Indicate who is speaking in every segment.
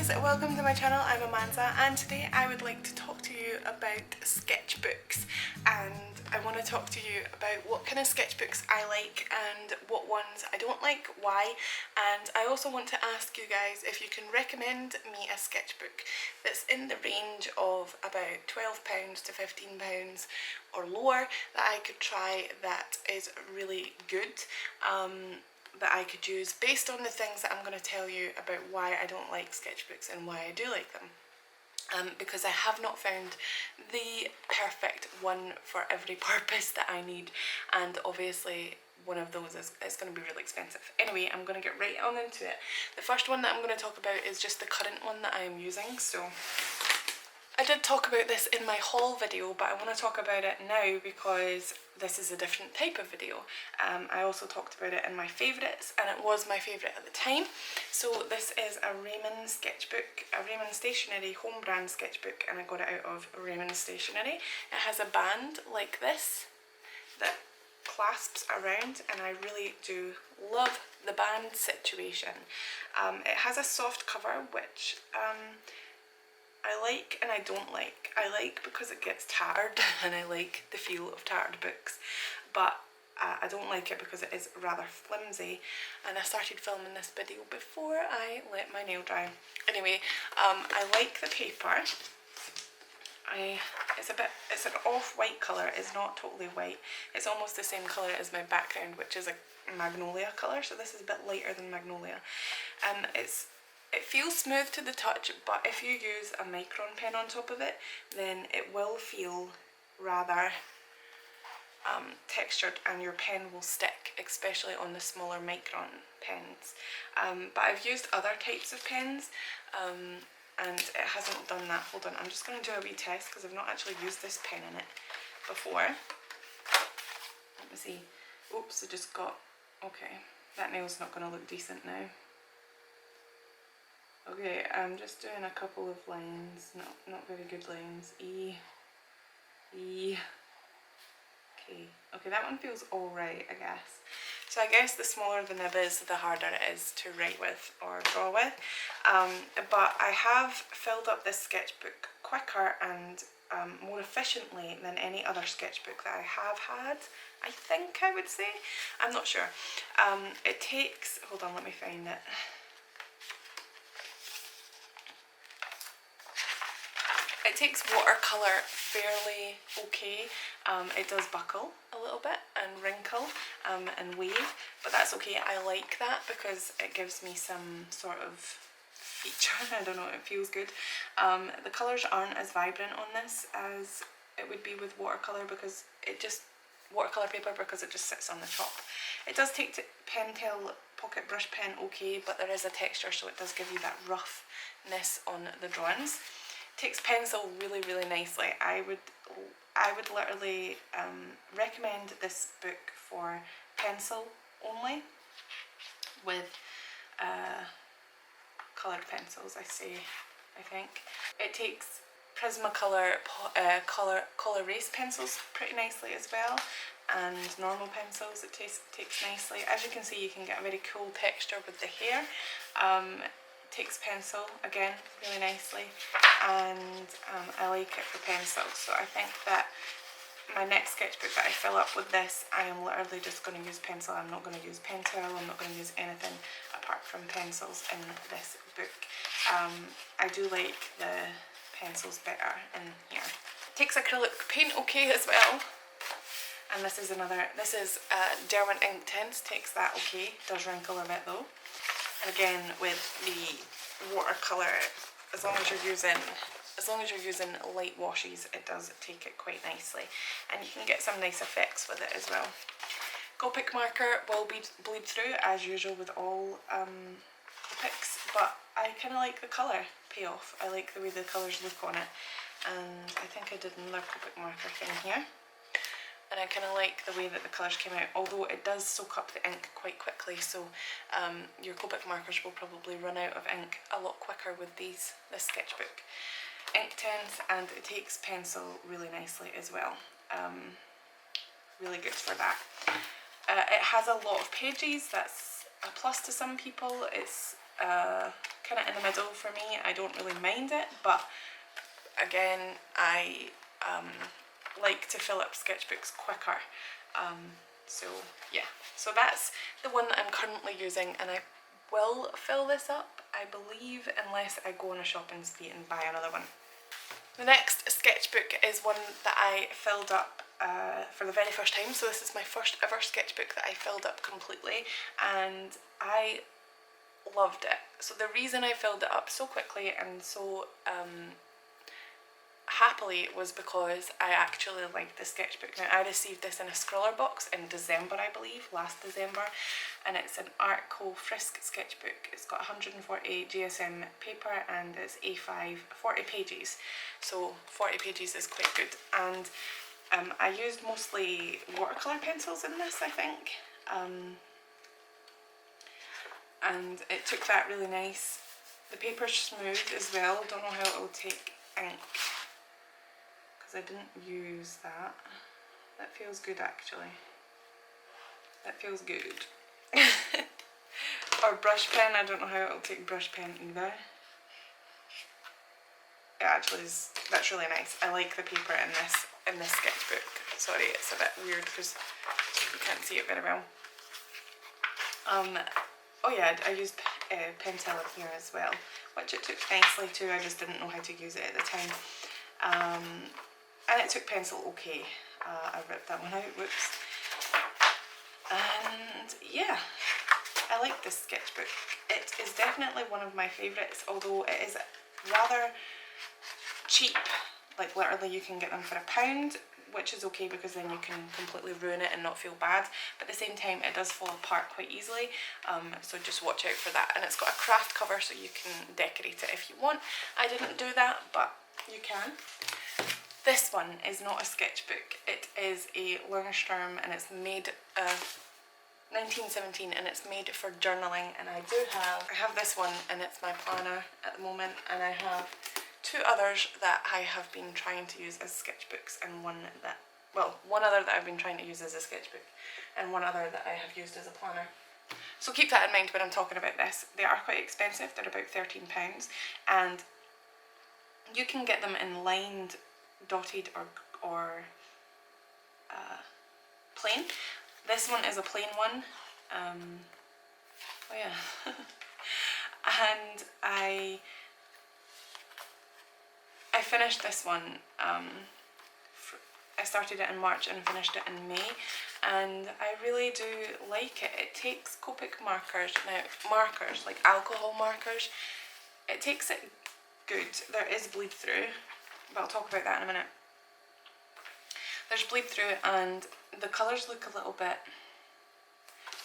Speaker 1: guys, welcome to my channel. I'm Amanda and today I would like to talk to you about sketchbooks, and I want to talk to you about what kind of sketchbooks I like and what ones I don't like, why, and I also want to ask you guys if you can recommend me a sketchbook that's in the range of about £12 to £15 or lower that I could try, that is really good, that I could use based on the things that I'm going to tell you about why I don't like sketchbooks and why I do like them. Because I have not found the perfect one for every purpose that I need, and obviously one of those is going to be really expensive. Anyway, I'm going to get right on into it. The first one that I'm going to talk about is just the current one that I am using. So I did talk about this in my haul video, but I want to talk about it now because this is a different type of video. I also talked about it in my favourites, and it was my favourite at the time. So this is a Raymond sketchbook, a Raymond Stationery home brand sketchbook, and I got it out of Raymond Stationery. It has a band like this that clasps around, and I really do love the band situation. It has a soft cover, which I like and I don't like. I like because it gets tattered and I like the feel of tattered books, but I don't like it because it is rather flimsy, and I started filming this video before I let my nail dry. Anyway, I like the paper. It's an off-white colour. It's not totally white. It's almost the same colour as my background, which is a magnolia colour, so this is a bit lighter than magnolia. It feels smooth to the touch, but if you use a micron pen on top of it, then it will feel rather textured and your pen will stick, especially on the smaller micron pens. But I've used other types of pens and it hasn't done that. Hold on, I'm just going to do a wee test because I've not actually used this pen in it before. Let me see. Oops, I just got... okay, that nail's not going to look decent now. Okay, I'm just doing a couple of lines, not very good lines. E. Okay, that one feels alright, I guess. So I guess the smaller the nib is, the harder it is to write with or draw with. But I have filled up this sketchbook quicker and more efficiently than any other sketchbook that I have had, I think I would say. I'm not sure. It takes... hold on, let me find it. It takes watercolour fairly okay. It does buckle a little bit and wrinkle and wave, but that's okay. I like that because it gives me some sort of feature. I don't know, it feels good. The colours aren't as vibrant on this as it would be with watercolour, because it just... watercolour paper, because it just sits on the top. It does take Pentel pocket brush pen okay, but there is a texture, so it does give you that roughness on the drawings. Takes pencil really, really nicely. I would literally recommend this book for pencil only, with coloured pencils, I think. It takes Prismacolor colour erase pencils pretty nicely as well, and normal pencils it takes nicely. As you can see, you can get a very cool texture with the hair. Takes pencil again really nicely, and I like it for pencil. So I think that my next sketchbook that I fill up with this, I am literally just going to use pencil. I'm not going to use Pentel, I'm not going to use anything apart from pencils in this book. I do like the pencils better in here. Takes acrylic paint okay as well. And this is Derwent Ink Tints, takes that okay. Does wrinkle a bit though. And again, with the watercolour, as long as you're using light washes, it does take it quite nicely, and you can get some nice effects with it as well. Copic marker will bleed through as usual with all Copics, but I kind of like the colour payoff. I like the way the colours look on it, and I think I did another Copic marker thing here. And I kind of like the way that the colours came out, although it does soak up the ink quite quickly, so your Copic markers will probably run out of ink a lot quicker with this sketchbook. Ink tints, and it takes pencil really nicely as well. Really good for that. It has a lot of pages, that's a plus to some people. It's kind of in the middle for me. I don't really mind it, but again, I like to fill up sketchbooks quicker. So yeah, so that's the one that I'm currently using, and I will fill this up, I believe, unless I go on a shopping spree and buy another one. The next sketchbook is one that I filled up for the very first time. So this is my first ever sketchbook that I filled up completely, and I loved it. So the reason I filled it up so quickly and so happily was because I actually liked the sketchbook. Now, I received this in a scroller box in December, I believe, last December, and it's an Art Co Frisk sketchbook. It's got 140 GSM paper and it's A5, 40 pages, so 40 pages is quite good. And I used mostly watercolour pencils in this, I think, and it took that really nice. The paper's smooth as well. Don't know how it will take ink, I didn't use that. That feels good, actually. That feels good. Or brush pen, I don't know how it'll take brush pen either. It actually is, that's really nice. I like the paper in this sketchbook. Sorry, it's a bit weird because you can't see it very well. Oh yeah, I used Pentel in here as well, which it took nicely too. I just didn't know how to use it at the time. And it took pencil okay. I ripped that one out, whoops. And yeah, I like this sketchbook. It is definitely one of my favourites, although it is rather cheap. Like literally you can get them for £1, which is okay because then you can completely ruin it and not feel bad. But at the same time, it does fall apart quite easily, so just watch out for that. And it's got a craft cover so you can decorate it if you want. I didn't do that, but you can. This one is not a sketchbook. It is a learner's term, and it's made 1917, and it's made for journaling. And I have this one, and it's my planner at the moment, and I have two others that I have been trying to use as sketchbooks, and one other that I've been trying to use as a sketchbook, and one other that I have used as a planner. So keep that in mind when I'm talking about this. They are quite expensive. They're about £13, and you can get them in lined, dotted or plain. This one is a plain one. Oh yeah. And I finished this one. I started it in March and finished it in May, and I really do like it. It takes Copic markers, now markers like alcohol markers, it takes it good. There is bleed through, but I'll talk about that in a minute. There's bleed through and the colours look a little bit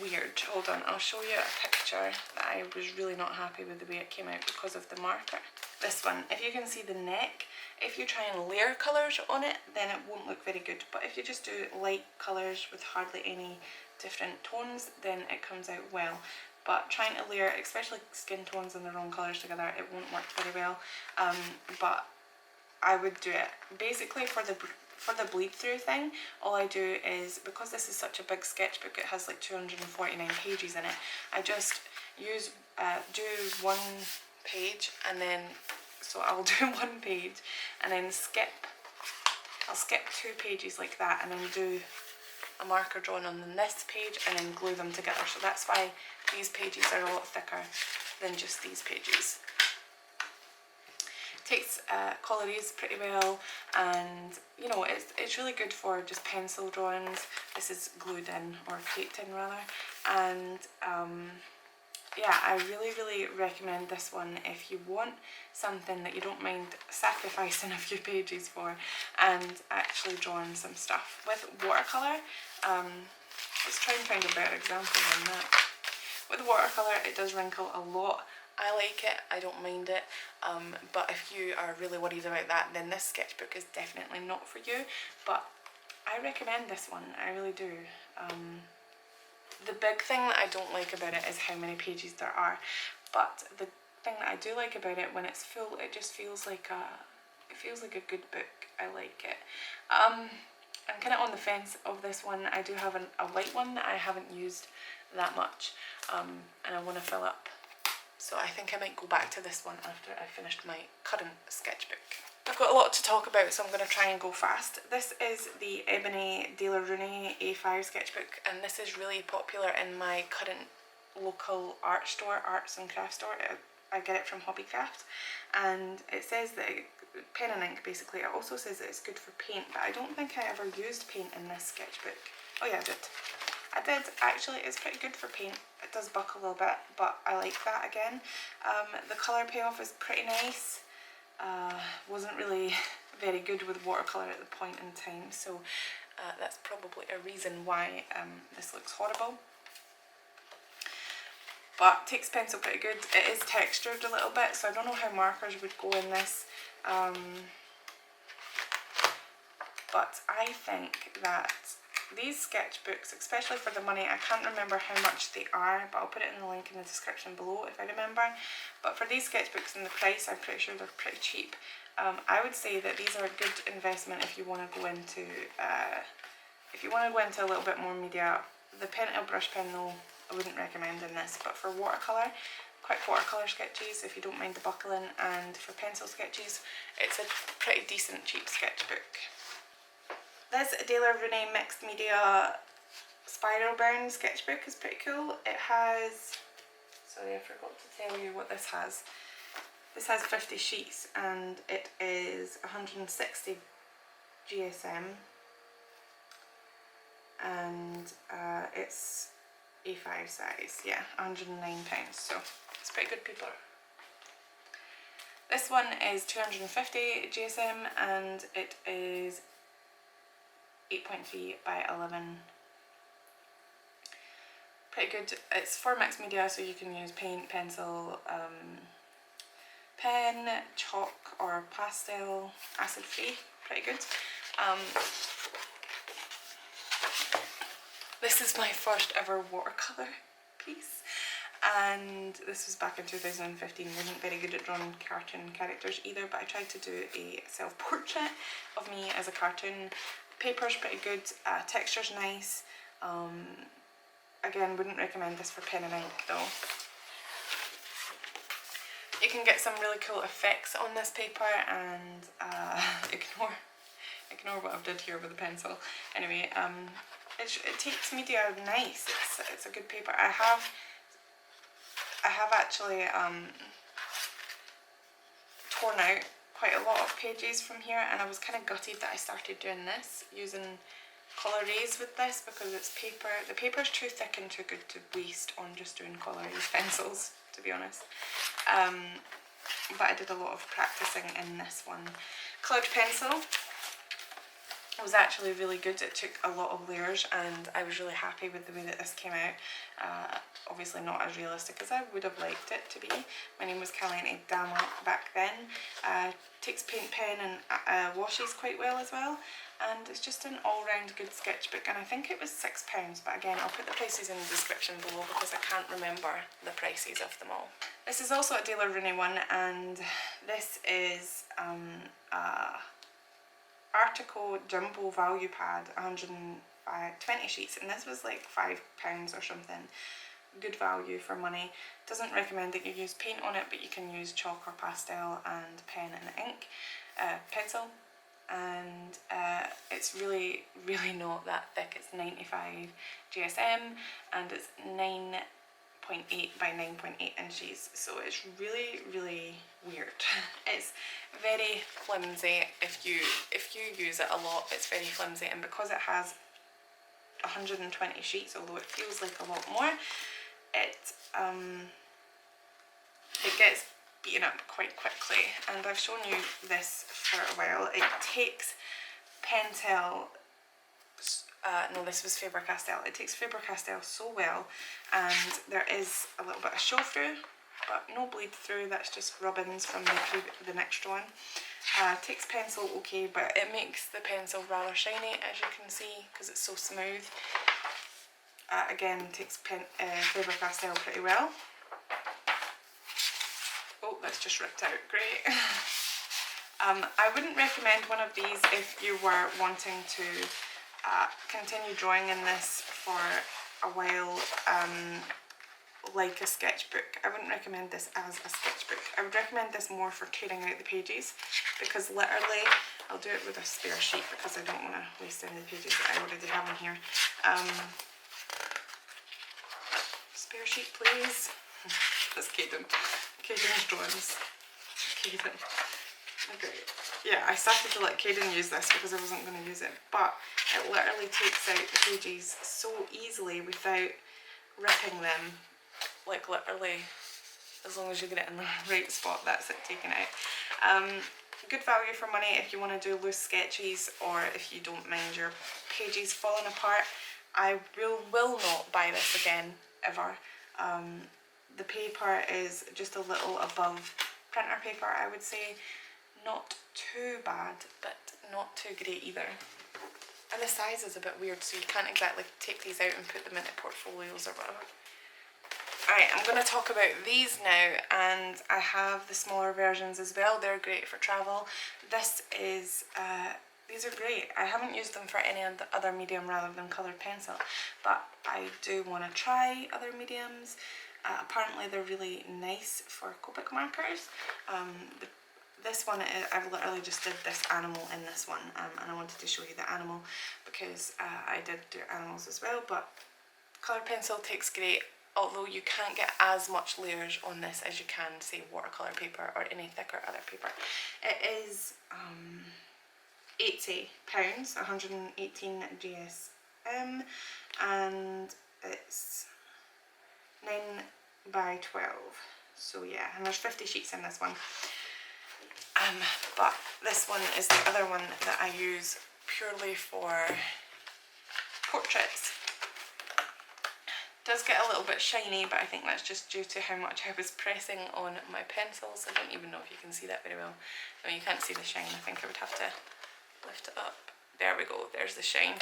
Speaker 1: weird. Hold on, I'll show you a picture that I was really not happy with the way it came out because of the marker. This one, if you can see the neck, if you try and layer colours on it, then it won't look very good. But if you just do light colours with hardly any different tones, then it comes out well. But trying to layer, especially skin tones and the wrong colours together, it won't work very well. But I would do it. Basically for the bleed through thing, all I do is, because this is such a big sketchbook, it has like 249 pages in it, I just use do one page, and then so I'll do one page and then I'll skip 2 pages like that, and then do a marker drawing on this page and then glue them together. So that's why these pages are a lot thicker than just these pages. Takes colours pretty well, and you know, it's really good for just pencil drawings. This is glued in, or taped in rather, and yeah, I really recommend this one if you want something that you don't mind sacrificing a few pages for and actually drawing some stuff. With watercolour, let's try and find a better example than that. With watercolour, it does wrinkle a lot. I like it, I don't mind it, but if you are really worried about that, then this sketchbook is definitely not for you. But I recommend this one, I really do. The big thing that I don't like about it is how many pages there are, but the thing that I do like about it, when it's full, it just feels like a good book. I like it. I'm kind of on the fence of this one. I do have a white one that I haven't used that much, and I want to fill up So I think I might go back to this one after I finished my current sketchbook. I've got a lot to talk about, so I'm going to try and go fast. This is the Ebony De La Rooney A5 sketchbook, and this is really popular in my current local art store, arts and craft store. I get it from Hobbycraft, and it says that pen and ink basically. It also says that it's good for paint, but I don't think I ever used paint in this sketchbook. Oh yeah, I did actually. It's pretty good for paint. It does buck a little bit, but I like that again. The colour payoff is pretty nice. Wasn't really very good with watercolour at the point in time, so that's probably a reason why this looks horrible. But takes pencil pretty good. It is textured a little bit, so I don't know how markers would go in this. But I think that these sketchbooks, especially for the money, I can't remember how much they are, but I'll put it in the link in the description below if I remember. But for these sketchbooks and the price, I'm pretty sure they're pretty cheap. I would say that these are a good investment if you want to go into a little bit more media. The Pentel brush pen though, I wouldn't recommend in this, but for watercolour, quick watercolour sketches if you don't mind the buckling, and for pencil sketches, it's a pretty decent cheap sketchbook. This De La Rooney Mixed Media Spiral Burn sketchbook is pretty cool. It has, sorry I forgot to tell you what this has. This has 50 sheets and it is 160 GSM, and it's A5 size, yeah, £109, so it's pretty good paper. This one is 250 GSM and it is 8.3 by 11. Pretty good. It's for mixed media, so you can use paint, pencil, pen, chalk or pastel, acid free. Pretty good. This is my first ever watercolour piece, and this was back in 2015. Wasn't very good at drawing cartoon characters either, but I tried to do a self-portrait of me as a cartoon. Paper's pretty good, texture's nice. Again, wouldn't recommend this for pen and ink though. You can get some really cool effects on this paper, and ignore what I've did here with the pencil. Anyway, it takes media nice. It's a good paper. I have actually torn out quite a lot of pages from here, and I was kind of gutted that I started doing this, using colour-rays with this, because it's paper. The paper's too thick and too good to waste on just doing colour-rays pencils, to be honest. But I did a lot of practicing in this one. Cloud pencil. It was actually really good. It took a lot of layers and I was really happy with the way that this came out. Obviously not as realistic as I would have liked it to be. My name was Caliente Dama back then. Takes paint pen and washes quite well as well. And it's just an all-round good sketchbook, and I think it was £6, but again I'll put the prices in the description below because I can't remember the prices of them all. This is also a De La Rooney one, and this is Artico Jumbo Value Pad, 120 sheets, and this was like £5 or something. Good value for money. Doesn't recommend that you use paint on it, but you can use chalk or pastel and pen and ink, pencil, and it's really not that thick. It's 95 GSM and it's 9.8 by 9.8 inches, so it's really weird. It's very flimsy. If you use it a lot, it's very flimsy, and because it has 120 sheets, although it feels like a lot more, it gets beaten up quite quickly. And I've shown you this for a while. It takes Pentel, no, this was Faber-Castell. It takes Faber-Castell so well, and there is a little bit of show through, but no bleed through. That's just rubbings from the next one. Takes pencil okay, but it makes the pencil rather shiny, as you can see, because it's so smooth. Again, takes Faber-Castell pretty well. Oh, that's just ripped out. Great. I wouldn't recommend one of these if you were wanting to continue drawing in this for a while. like a sketchbook. I wouldn't recommend this as a sketchbook. I would recommend this more for clearing out the pages, because literally, I'll do it with a spare sheet because I don't want to waste any of the pages that I already have in here. Spare sheet, please. That's Caden. Caden's drawings. Caden. Okay. Yeah, I started to let Caden use this because I wasn't going to use it, but it literally takes out the pages so easily without ripping them. Like literally, as long as you get it in the right spot, that's it taken out. Good value for money if you want to do loose sketches, or if you don't mind your pages falling apart. I will not buy this again, ever. The paper is just a little above printer paper, I would say. Not too bad, but not too great either. And the size is a bit weird, so you can't exactly take these out and put them into portfolios or whatever. Alright, I'm going to talk about these now, and I have the smaller versions as well. They're great for travel. This is, these are great. I haven't used them for any other medium rather than coloured pencil, but I do want to try other mediums. Apparently they're really nice for Copic markers. This one, I've literally just did this animal in this one, and I wanted to show you the animal because I did do animals as well, but coloured pencil takes great, although you can't get as much layers on this as you can, say, watercolour paper or any thicker other paper. It is £80, 118 GSM, and it's 9 by 12, so yeah, and there's 50 sheets in this one. But this one is the other one that I use purely for portraits. It does get a little bit shiny, but I think that's just due to how much I was pressing on my pencils. I don't even know if you can see that very well. No, you can't see the shine. I think I would have to lift it up. There we go, there's the shine.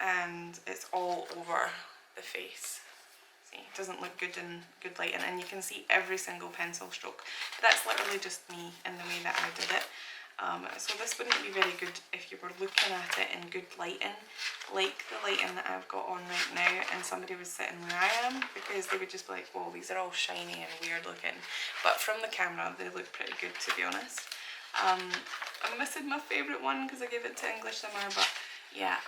Speaker 1: And it's all over the face. It doesn't look good in good lighting, and you can see every single pencil stroke. But that's literally just me in the way that I did it. So this wouldn't be very good if you were looking at it in good lighting, like the lighting that I've got on right now, and somebody was sitting where I am, because they would just be like, whoa, these are all shiny and weird looking. But from the camera, they look pretty good, to be honest. I'm missing my favourite one because I gave it to English Summer, but yeah.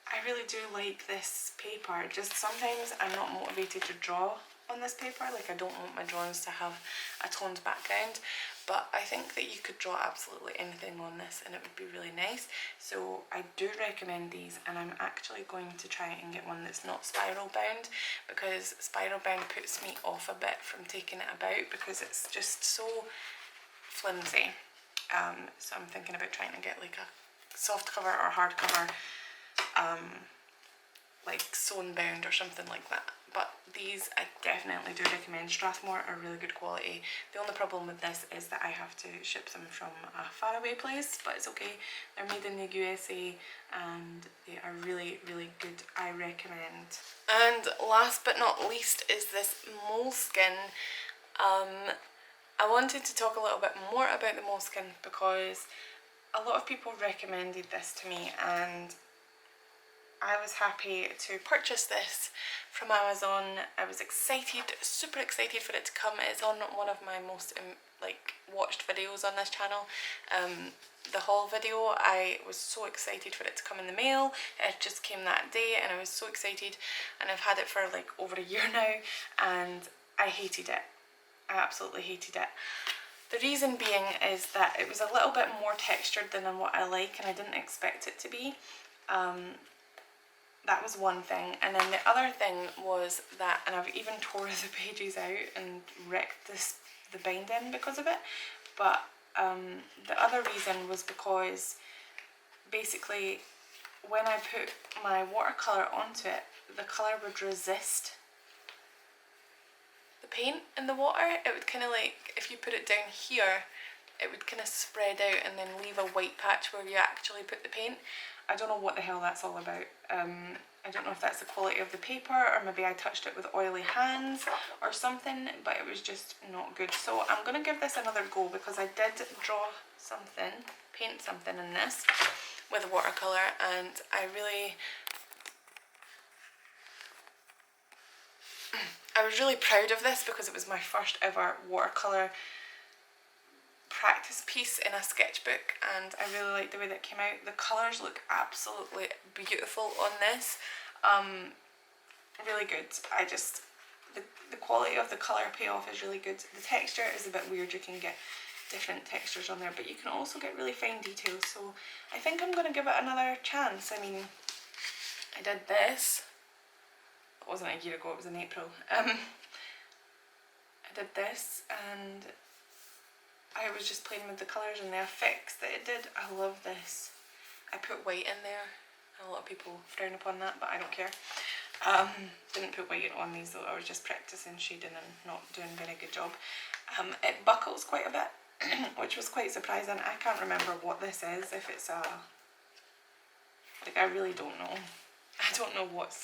Speaker 1: I really do like this paper. Just sometimes I'm not motivated to draw on this paper. Like, I don't want my drawings to have a toned background, but I think that you could draw absolutely anything on this and it would be really nice. So I do recommend these, and I'm actually going to try and get one that's not spiral bound, because spiral bound puts me off a bit from taking it about because it's just so flimsy. So I'm thinking about trying to get like a soft cover or hard cover, like sewn bound or something like that. But these I definitely do recommend. Strathmore are really good quality. The only problem with this is that I have to ship them from a faraway place, but it's okay. They're made in the USA and they are really, really good. I recommend. And last but not least is this moleskin. I wanted to talk a little bit more about the moleskin because a lot of people recommended this to me, and I was happy to purchase this from Amazon. I was excited, super excited for it to come. It's on one of my most watched videos on this channel. The haul video, I was so excited for it to come in the mail. It just came that day and I was so excited, and I've had it for like over a year now and I hated it. I absolutely hated it. The reason being is that it was a little bit more textured than what I like, and I didn't expect it to be. That was one thing, and then the other thing was that, and I've even tore the pages out and wrecked the binding because of it, but the other reason was because basically when I put my watercolour onto it, the colour would resist the paint in the water. It would kind of like, if you put it down here, it would kind of spread out and then leave a white patch where you actually put the paint. I don't know what the hell that's all about. I don't know if that's the quality of the paper, or maybe I touched it with oily hands or something, but it was just not good. So I'm going to give this another go, because I did draw something, paint something in this with watercolour, and I really I was really proud of this because it was my first ever watercolour practice piece in a sketchbook, and I really like the way that came out. The colours look absolutely beautiful on this. Really good. The quality of the colour payoff is really good. The texture is a bit weird. You can get different textures on there, but you can also get really fine details, so I think I'm going to give it another chance. I mean, I did this, it wasn't a year ago, it was in April. I did this and I was just playing with the colours and the effects that it did. I love this. I put white in there. A lot of people frown upon that, but I don't care. Didn't put white on these though, I was just practising shading and not doing a very good job. It buckles quite a bit, which was quite surprising. I can't remember what this is, if it's a... like, I really don't know. I don't know what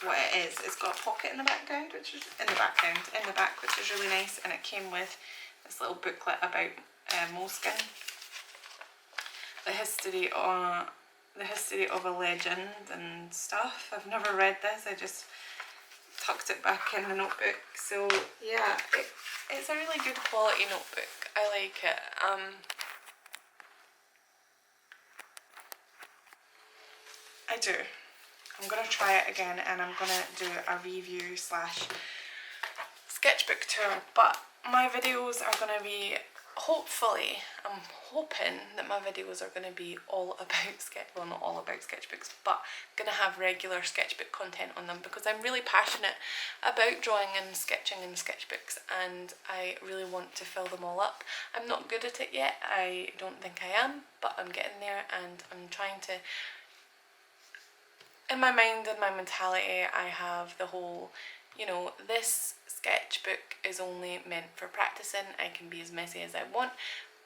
Speaker 1: it is. It's got a pocket in the background, which is in the back, which is really nice, and it came with this little booklet about moleskin, the history of a legend and stuff. I've never read this, I just tucked it back in the notebook. So yeah, it's a really good quality notebook. I like it. I do. I'm going to try it again, and I'm going to do a review slash sketchbook tour, but my videos are going to be, hopefully, I'm hoping that my videos are going to be all about well, not all about sketchbooks, but going to have regular sketchbook content on them, because I'm really passionate about drawing and sketching in sketchbooks, and I really want to fill them all up. I'm not good at it yet, I don't think I am, but I'm getting there, and I'm trying to... in my mind and my mentality, I have the whole, you know, this sketchbook is only meant for practicing. I can be as messy as I want,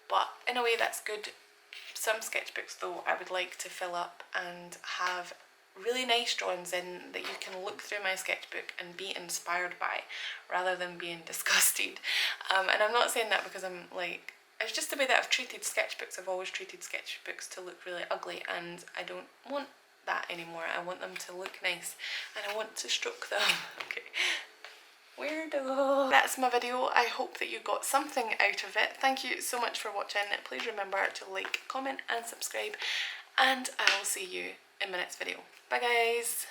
Speaker 1: but in a way that's good. Some sketchbooks though I would like to fill up and have really nice drawings in that you can look through my sketchbook and be inspired by, rather than being disgusted. And I'm not saying that because I'm like, it's just the way that I've treated sketchbooks. I've always treated sketchbooks to look really ugly, and I don't want that anymore. I want them to look nice, and I want to stroke them. Okay, weirdo. That's my video. I hope that you got something out of it. Thank you so much for watching. Please remember to like, comment and subscribe, and I will see you in my next video. Bye guys.